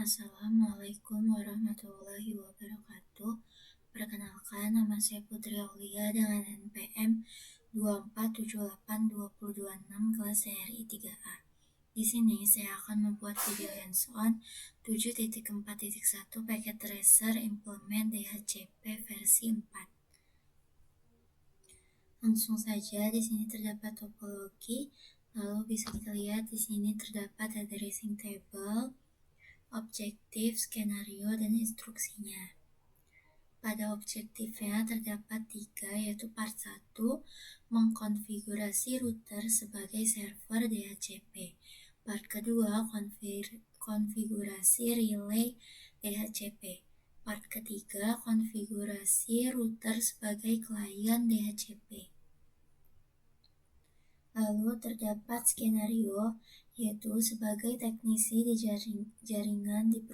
Assalamualaikum warahmatullahi wabarakatuh. Perkenalkan, nama saya Putri Aulia dengan NPM 2478226 kelas CRI 3A. Di sini saya akan membuat video hands-on 7.4.1 Packet Tracer Implement DHCP versi 4. Langsung saja, di sini terdapat topologi, lalu bisa kita lihat di sini terdapat addressing table, objektif, skenario, dan instruksinya. Pada objektifnya terdapat 3, yaitu part 1, mengkonfigurasi router sebagai server DHCP. Part kedua, konfigurasi relay DHCP. Part ketiga, konfigurasi router sebagai klien DHCP. Lalu terdapat skenario, yaitu sebagai teknisi di jaringan di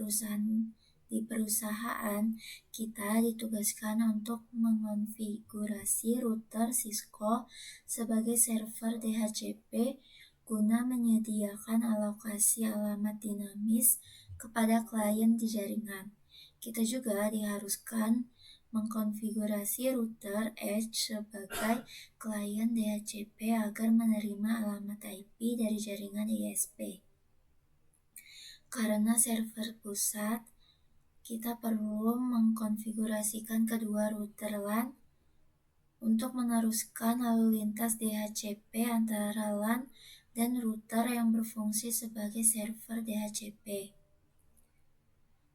perusahaan kita ditugaskan untuk mengonfigurasi router Cisco sebagai server DHCP guna menyediakan alokasi alamat dinamis kepada klien di jaringan. Kita juga diharuskan mengkonfigurasi router Edge sebagai klien DHCP agar menerima alamat IP dari jaringan ISP. Karena server pusat, kita perlu mengkonfigurasikan kedua router LAN untuk meneruskan lalu lintas DHCP antara LAN dan router yang berfungsi sebagai server DHCP.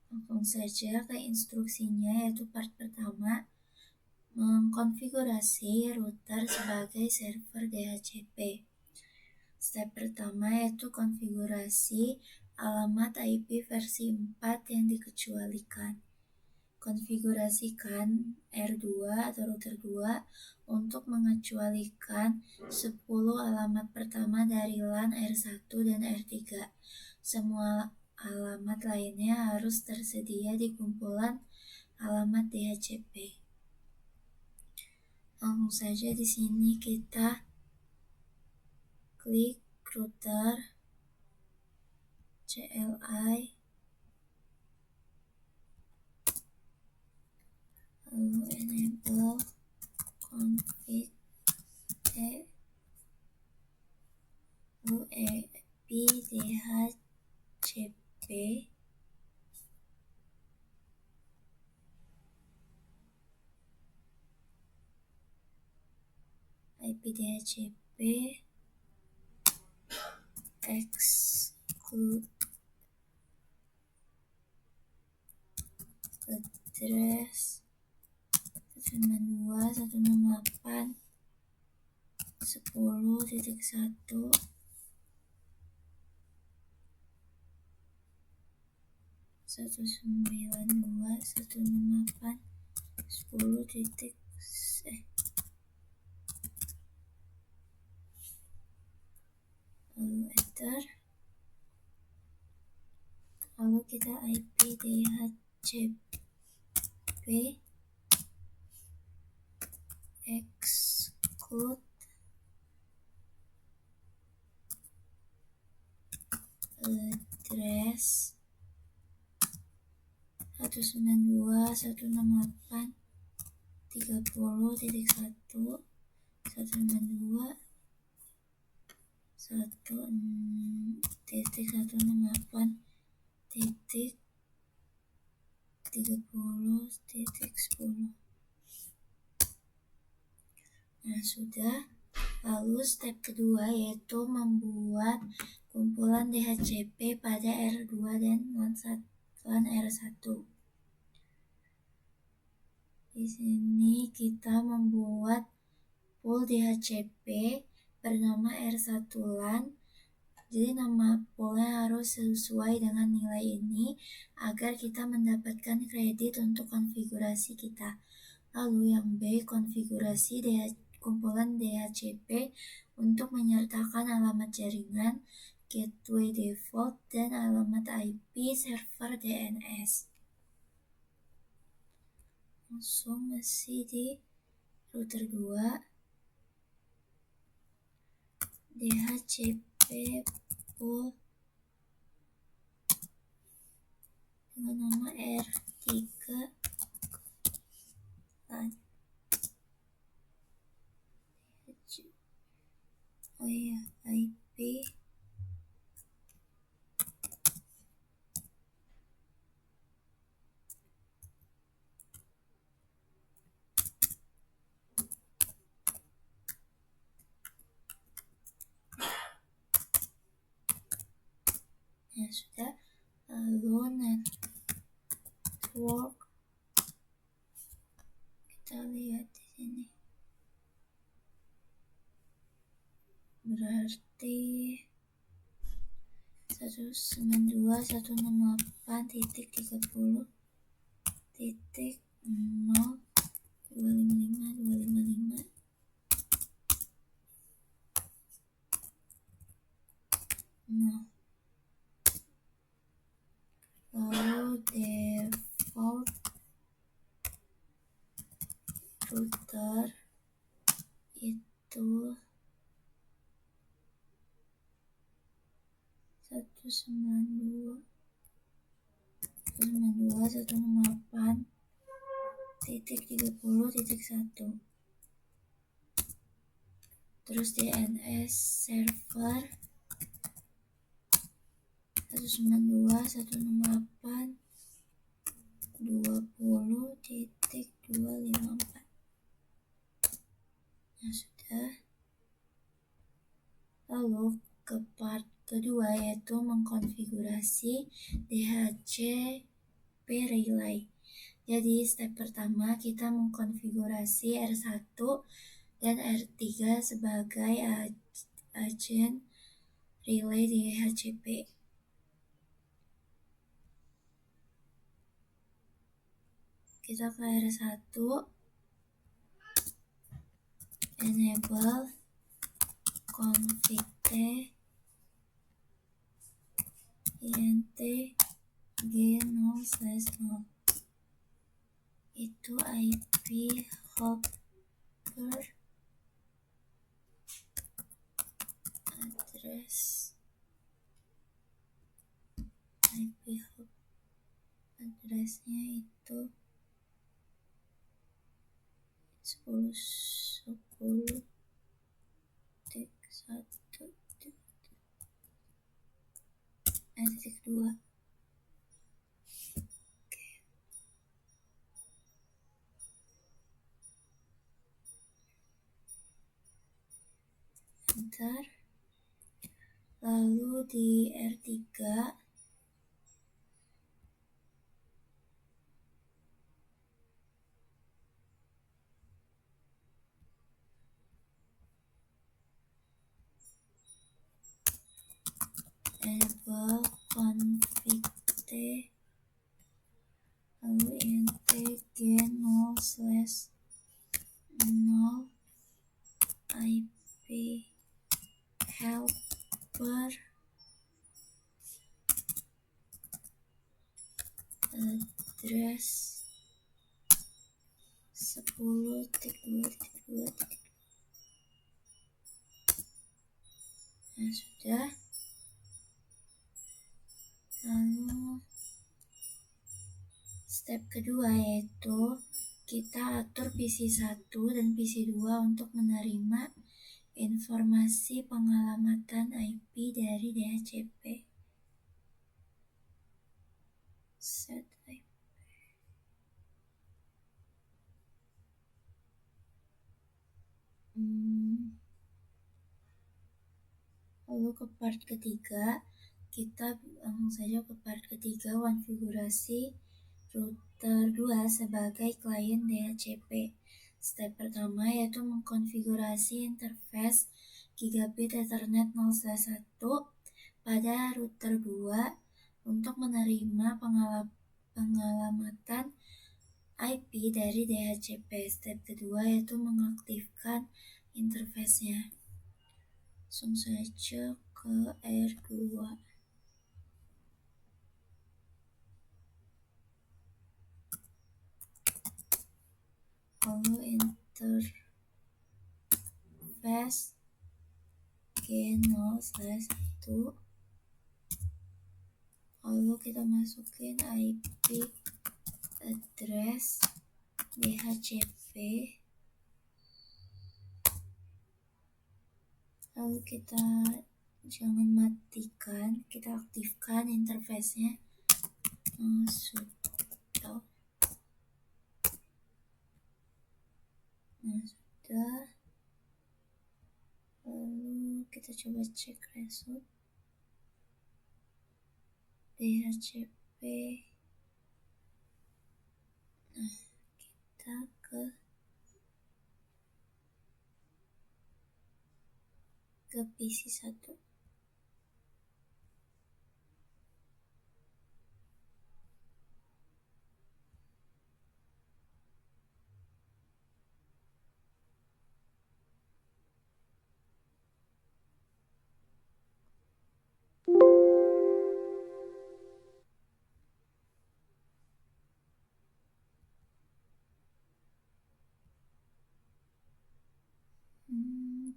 Langsung saja ke instruksinya, yaitu part pertama, mengkonfigurasi router sebagai server DHCP. Step pertama yaitu konfigurasi alamat IP versi 4 yang dikecualikan. Konfigurasikan R2 atau router 2 untuk mengecualikan 10 alamat pertama dari LAN R1 dan R3. Semua alamat lainnya harus tersedia di kumpulan alamat DHCP. Langsung saja di sini kita klik router CLI, lalu enable config lalu IP DHCP, exclude address 192.168.10.1 lalu enter, lalu kita IP DHCP exclude address 192.168.1.1.30.10. Nah, sudah. Lalu step kedua yaitu membuat kumpulan DHCP pada R2 dan LAN R1. Di sini kita membuat pool DHCP bernama R1 LAN. Jadi nama poolnya harus sesuai dengan nilai ini agar kita mendapatkan kredit untuk konfigurasi kita. Lalu yang B, konfigurasi kumpulan DHCP untuk menyertakan alamat jaringan, gateway default, dan alamat IP server DNS. Langsung masih di router 2, DHCP pool nama R3 IP ya sudah. Lalu network kita lihat di sini, berarti 192.168.0.0255. Lalu default router itu 192.168.30.1. Terus DNS server 192.168.20.254. Nah sudah. Lalu ke part kedua, yaitu mengkonfigurasi DHCP relay. Jadi step pertama kita mengkonfigurasi R1 dan R3 sebagai agen relay DHCP. Kita ke R1, enable config int g0/0, itu IP hopper address, IP hop addressnya itu 10.1.2. Enter. Lalu di R3 enable config lalu int g0/0 IP helper address 10.2.2. Nah sudah. Lalu step kedua, yaitu kita atur PC1 dan PC2 untuk menerima informasi pengalamatan IP dari DHCP. Set IP. Lalu ke part ketiga, kita langsung saja ke part ketiga, konfigurasi router 2 sebagai klien DHCP. Step pertama yaitu mengkonfigurasi interface gigabit Ethernet 0/1 pada router 2 untuk menerima pengalamatan IP dari DHCP. Step kedua yaitu mengaktifkan interface-nya. Langsung saja ke R2. Lalu interface G0/1 lalu kita masukin IP address DHCP, lalu kita jangan matikan, kita aktifkan interface-nya. Sudah. Lalu kita coba cek result DHCP. Kita ke PC 1.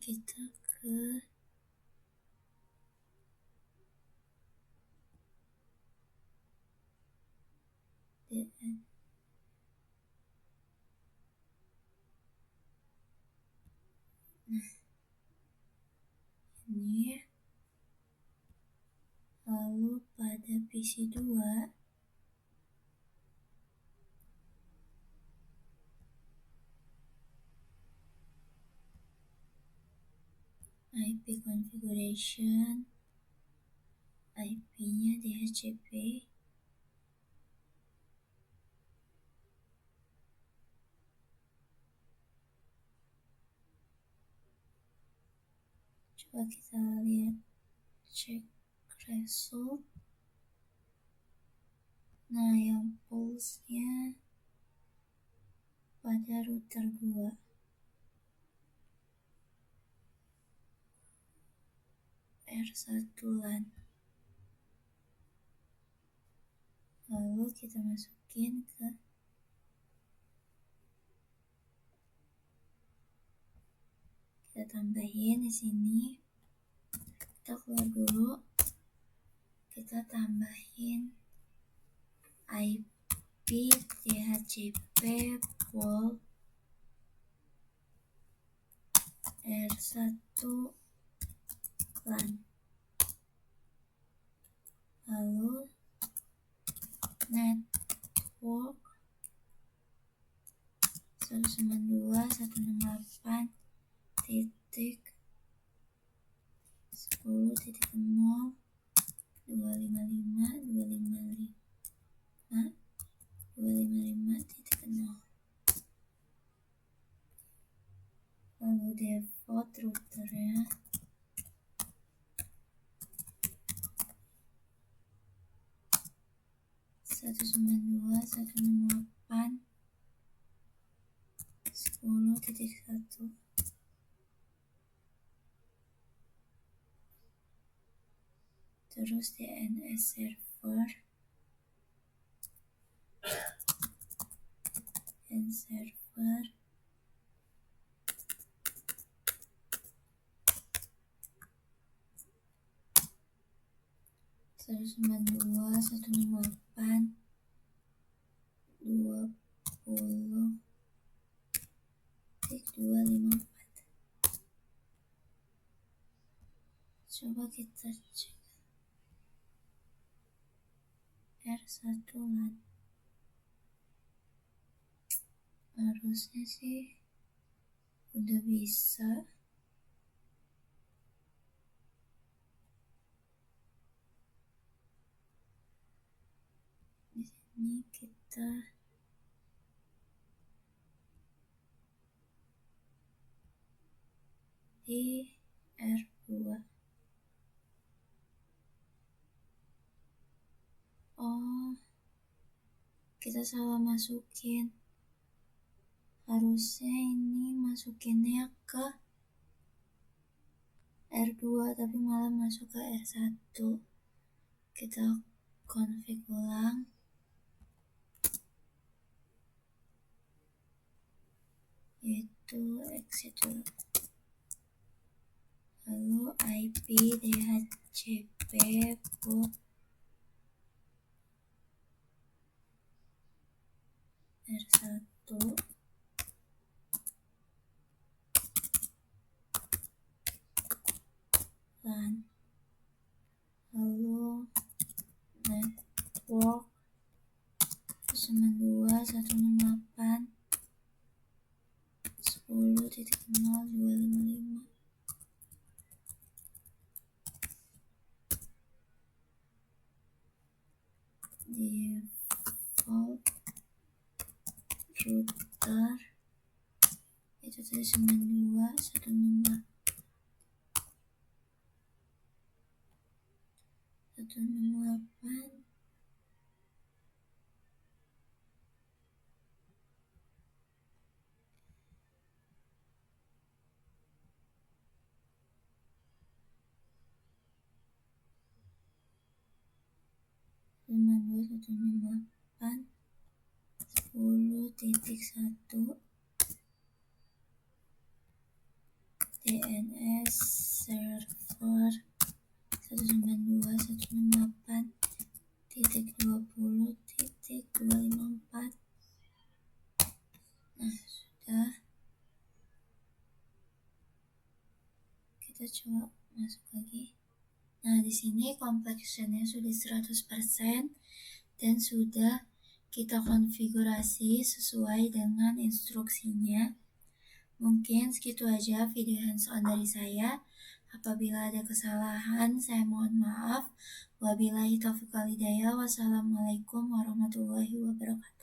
Kita ke DN. Ini lalu pada PC 2 IP configuration, IP-nya DHCP. Coba kita lihat cek result. Nah, yang pulse-nya pada router 2. R1 LAN. Lalu kita masukin ke kita tambahin di sini. Kita keluar dulu. Kita tambahin IP DHCP pool R1 LAN. Lalu network 192.10.255.255.255.0. Lalu default routernya 192.168.10.1. Terus DNS server and server 192.168.20.254. Coba kita cek R1 LAN. Harusnya sih udah bisa. Di sini kita di R2. Oh, kita salah masukin. Harusnya ini masukinnya ke R2 tapi malah masuk ke R1. Kita config ulang. Yaitu exit dulu. Lalu IP DHCP port R1 LAN, lalu network 192.168.10.0.255 default router itu tadi 168 10.1 DNS server 192.168.20.254. Nah, sudah. Kita coba masuk lagi. Nah, di sini completionnya sudah 100% dan sudah kita konfigurasi sesuai dengan instruksinya. Mungkin segitu aja video hands-on dari saya. Apabila ada kesalahan, saya mohon maaf. Wabillahi taufiq wal hidayah. Wassalamualaikum warahmatullahi wabarakatuh.